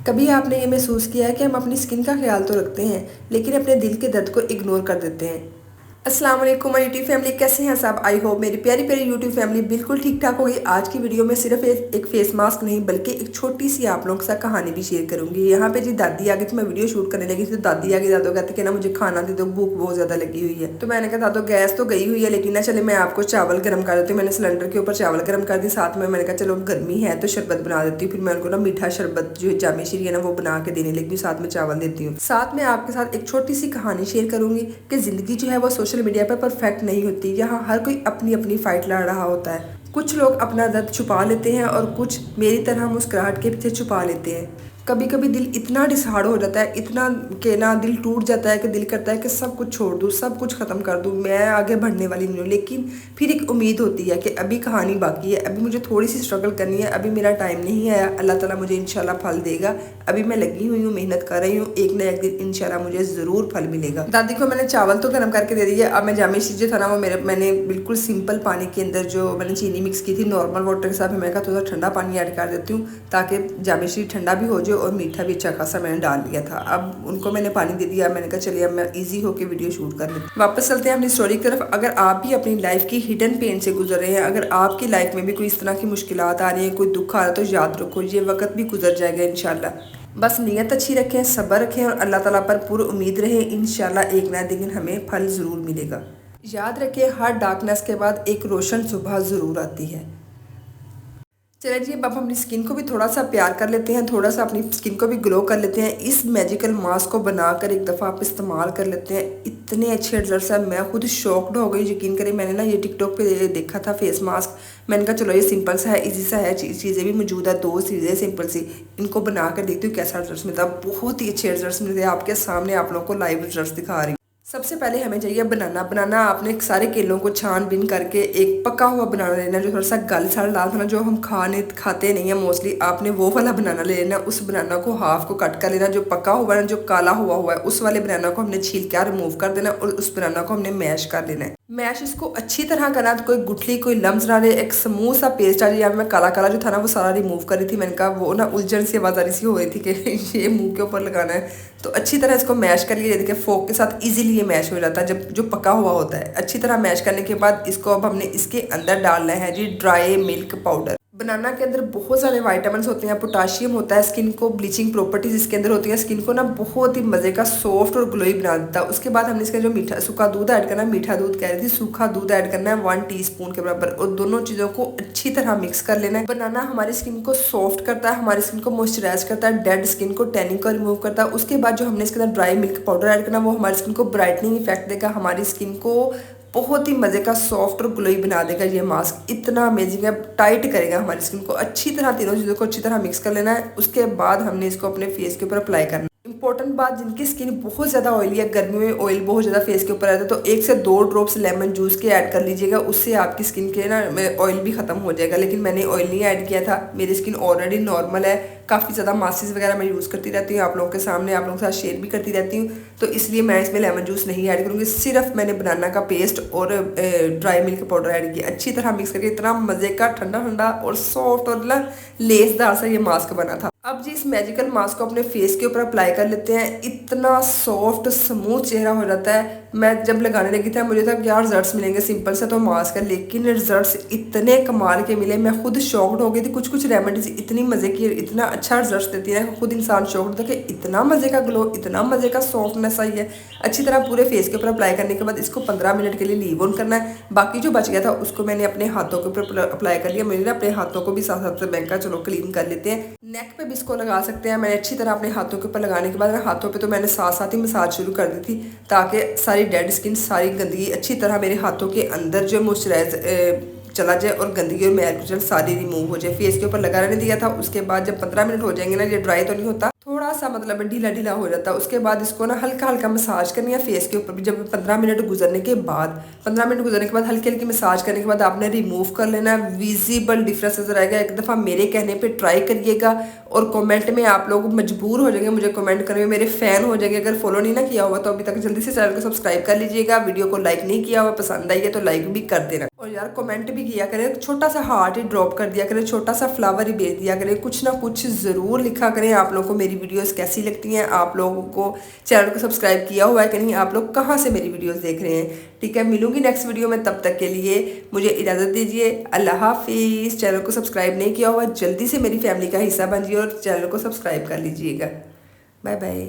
कभी आपने ये महसूस किया है कि हम अपनी स्किन का ख्याल तो रखते हैं लेकिन अपने दिल के दर्द को इग्नोर कर देते हैं। अस्सलाम वालेकुम माय यूट्यूब फैमिली, कैसे हैं सब? आई होप मेरी प्यारी प्यारी यूट्यूब फैमिली बिल्कुल ठीक ठाक होगी। आज की वीडियो में सिर्फ एक फेस मास्क नहीं बल्कि एक छोटी सी आप लोगों के साथ कहानी भी शेयर करूंगी। यहाँ पे जी दादी आ गई थी, मैं वीडियो शूट करने लगी थी तो दादी आ गई। दादो कहते कि ना मुझे खाना दे दो, भूख बहुत ज्यादा लगी हुई है। तो मैंने कहा दादो गैस तो गई हुई है लेकिन ना चले मैं आपको चावल गर्म कर देती हूँ। मैंने सिलेंडर के ऊपर चावल गर्म कर दी, साथ में मैंने कहा चलो गर्मी है तो शरबत बना देती हूँ। फिर मैं उनको ना मीठा शरबत जो जामी शीरी है ना वो बना के देने लगी हूँ, साथ में चावल देती हूँ। साथ में आपके साथ एक छोटी सी कहानी शेयर करूंगी कि जिंदगी जो है वो सोशल मीडिया पर परफेक्ट नहीं होती। यहाँ हर कोई अपनी अपनी फाइट लड़ रहा होता है। कुछ लोग अपना दर्द छुपा लेते हैं और कुछ मेरी तरह मुस्कुराहट के पीछे छुपा लेते हैं। कभी कभी दिल इतना डिसहार्ड हो जाता है, इतना कि ना दिल टूट जाता है कि दिल करता है कि सब कुछ छोड़ दूँ, सब कुछ ख़त्म कर दूँ, मैं आगे बढ़ने वाली नहीं हूँ। लेकिन फिर एक उम्मीद होती है कि अभी कहानी बाकी है, अभी मुझे थोड़ी सी स्ट्रगल करनी है, अभी मेरा टाइम नहीं है, अल्लाह ताला मुझे इंशाल्लाह फल देगा। अभी मैं लगी हुई हूँ, मेहनत कर रही हूँ, एक ना एक दिन इंशाल्लाह मुझे ज़रूर फल मिलेगा। दादी को मैंने चावल तो गर्म करके दे दिया। अब मैं जामी शीर जो था ना वो मैंने बिल्कुल सिंपल पानी के अंदर जो मैंने चीनी मिक्स की थी नॉर्मल वाटर के साथ, मैं कहा थोड़ा ठंडा पानी ऐड कर देती हूँ ताकि जामी शीर ठंडा भी हो जाए और मीठा भी अच्छा खासा मैंने डाल लिया था। अब उनको मैंने पानी दे दिया। मैंने कहा चलिए अब मैं इजी होके वीडियो शूट कर लेती हूँ। वापस चलते हैं अपनी स्टोरी की तरफ। अगर आप भी अपनी लाइफ की हिडन पेन से गुजर रहे हैं, अगर आपकी लाइफ में भी कोई इस तरह की मुश्किलात आ रही है, कोई दुख आ रहा है, तो याद रखो ये वक्त भी गुजर जाएगा इंशाल्लाह। बस नीयत अच्छी रखें, सब्र रखें और अल्लाह ताला पर पूरी उम्मीद रहे, इंशाल्लाह एक ना दिन हमें फल ज़रूर मिलेगा। याद रखें हर डार्कनेस के बाद एक रोशन सुबह ज़रूर आती है। चलिए जी अब अपनी स्किन को भी थोड़ा सा प्यार कर लेते हैं, थोड़ा सा अपनी स्किन को भी ग्लो कर लेते हैं। इस मैजिकल मास्क को बनाकर एक दफ़ा आप इस्तेमाल कर लेते हैं, इतने अच्छे रिजल्ट्स हैं। मैं खुद शॉक्ड हो गई, यकीन करें। मैंने ना ये टिकटॉक पे देखा था फेस मास्क, मैंने कहा चलो ये सिंपल सा है, इजी सा है, चीज़ें भी मौजूद है, दो चीज़ें सिंपल सी, इनको बना कर देखती हूँ कैसा रिजल्ट मिलता है। बहुत ही अच्छे रिजल्ट मिलते हैं, आपके सामने आप लोगों को लाइव रिजल्ट दिखा रही हूँ। सबसे पहले हमें चाहिए बनाना। आपने सारे केलों को छानबीन करके एक पका हुआ बनाना लेना, जो थोड़ा सा गल सड़ डाल था ना, जो हम खाते नहीं है मोस्टली, आपने वो वाला बनाना ले लेना। उस बनाना को हाफ को कट कर लेना, जो पका हुआ है, जो काला हुआ है, उस वाले बनाना को हमने छील के रिमूव कर देना और उस बनाना को हमने मैश कर लेना है। मैश इसको अच्छी तरह करना, तो कोई गुठली कोई लम्स ना रहे, एक स्मूथ सा पेस्ट आ जाए। मैं काला काला जो था ना वो सारा रिमूव कर रही थी। मैंने कहा वो ना उलझन सी आवाज़ आ रही सी हो रही थी कि ये मुंह के ऊपर लगाना है। तो अच्छी तरह इसको मैश कर लिया, देखिए फोक के साथ इजीली ये मैश हो जाता है जब जो पका हुआ होता है। अच्छी तरह मैश करने के बाद इसको अब हमने इसके अंदर डालना है जी ड्राई मिल्क पाउडर। बनाना के अंदर बहुत सारे विटामिन्स होते हैं, पोटाशियम होता है, स्किन को ब्लीचिंग प्रॉपर्टीज इसके अंदर होती है, स्किन को ना बहुत ही मजे का सॉफ्ट और ग्लोई बना देता है। उसके बाद हमने इसका जो मीठा सूखा दूध ऐड करना है, मीठा दूध कह रही थी, सूखा दूध ऐड करना है 1 टीस्पून के बराबर, और दोनों चीज़ों को अच्छी तरह मिक्स कर लेना है। बनाना हमारी स्किन को सॉफ्ट करता है, हमारी स्किन को मॉइस्चराइज करता है, डेड स्किन को टैनिंग को रिमूव करता है। उसके बाद जो हमने इसके अंदर ड्राई मिल्क पाउडर ऐड करना है वो हमारी स्किन को ब्राइटनिंग इफेक्ट देगा, हमारी स्किन को बहुत ही मज़े का सॉफ्ट और ग्लोई बना देगा। ये मास्क इतना अमेजिंग है, टाइट करेगा हमारी स्किन को। अच्छी तरह तीनों चीज़ों को अच्छी तरह मिक्स कर लेना है। उसके बाद हमने इसको अपने फेस के ऊपर अप्लाई करना है। इंपॉर्टेंट बात, जिनकी स्किन बहुत ज़्यादा ऑयली है, गर्मी में ऑयल बहुत ज़्यादा फेस के ऊपर आता है, तो 1 से 2 ड्रॉप्स लेमन जूस के ऐड कर लीजिएगा, उससे आपकी स्किन के ना ऑयल भी ख़त्म हो जाएगा। लेकिन मैंने ऑयल नहीं ऐड किया था, मेरी स्किन ऑलरेडी नॉर्मल है। काफ़ी ज़्यादा मास्क वगैरह मैं यूज़ करती रहती हूँ, आप लोगों के सामने आप लोगों के साथ शेयर भी करती रहती हूँ, तो इसलिए मैं इसमें लेमन जूस नहीं ऐड करूँगी। सिर्फ मैंने बनाना का पेस्ट और ड्राई मिल्क पाउडर ऐड किया, अच्छी तरह मिक्स करके इतना मज़े का ठंडा ठंडा और सॉफ्ट और लेसदार सा ये मास्क बना था। अब जी इस मैजिकल मास्क को अपने फेस के ऊपर अप्लाई कर लेते हैं। इतना सॉफ्ट स्मूथ चेहरा हो जाता है। मैं जब लगाने लगी था मुझे था क्या रिजल्ट्स मिलेंगे, सिंपल सा तो मास्क है, लेकिन रिजल्ट्स इतने कमाल के मिले, मैं खुद शॉक्ड हो गई थी। कुछ रेमेडीज इतनी मज़े की, इतना अच्छा रिजल्ट देती है, खुद इंसान शॉक्ड होता है कि इतना मज़े का ग्लो, इतना मज़े का सॉफ्टनेस आई है। अच्छी तरह पूरे फेस के ऊपर अप्लाई करने के बाद इसको 15 मिनट के लिए लीव ऑन करना है। बाकी जो बच गया था उसको मैंने अपने हाथों के ऊपर अप्लाई कर लिया। मैंने अपने हाथों को भी साथ साथ से बैंक का चलो क्लीन कर लेते हैं। नेक पे भी इसको लगा सकते हैं। मैंने अच्छी तरह अपने हाथों के ऊपर लगाने के बाद हाथों पे तो मैंने साथ साथ ही मसाज शुरू कर दी थी, ताकि सारी डेड स्किन, सारी गंदगी अच्छी तरह मेरे हाथों के अंदर जो मॉइस्चराइज चला जाए और गंदगी और मैल सारी रिमूव हो जाए। फेस के ऊपर लगा रहने दिया था। उसके बाद जब 15 मिनट हो जाएंगे ना, ये ड्राई तो नहीं होता, थोड़ा सा मतलब ढीला ढीला हो जाता है। उसके बाद इसको ना हल्का हल्का मसाज करनी है फेस के ऊपर भी। जब 15 मिनट गुजरने के बाद हल्की हल्की मसाज करने के बाद आपने रिमूव कर लेना है। विजिबल डिफरेंस नजर आएगा। एक दफ़ा मेरे कहने पे ट्राई करिएगा और कमेंट में आप लोग मजबूर हो जाएंगे मुझे कमेंट करने में, मेरे फ़ैन हो जाएंगे। अगर फॉलो नहीं ना किया हुआ तो अभी तक जल्दी से चैनल को सब्सक्राइब कर लीजिएगा। वीडियो को लाइक नहीं किया हुआ, पसंद आई है तो लाइक भी कर देना। और यार कमेंट भी किया करें, छोटा सा हार्ट ही ड्रॉप कर दिया करें, छोटा सा फ्लावर ही भेज दिया करें, कुछ ना कुछ ज़रूर लिखा करें। आप लोगों को मेरी वीडियोस कैसी लगती हैं, आप लोगों को चैनल को सब्सक्राइब किया हुआ है कि नहीं, आप लोग कहाँ से मेरी वीडियोस देख रहे हैं। ठीक है, मिलूंगी नेक्स्ट वीडियो में, तब तक के लिए मुझे इजाज़त दीजिए। अल्लाह हाफिज़। चैनल को सब्सक्राइब नहीं किया हुआ जल्दी से मेरी फैमिली का हिस्सा बनिए और चैनल को सब्सक्राइब कर लीजिएगा। Bye bye.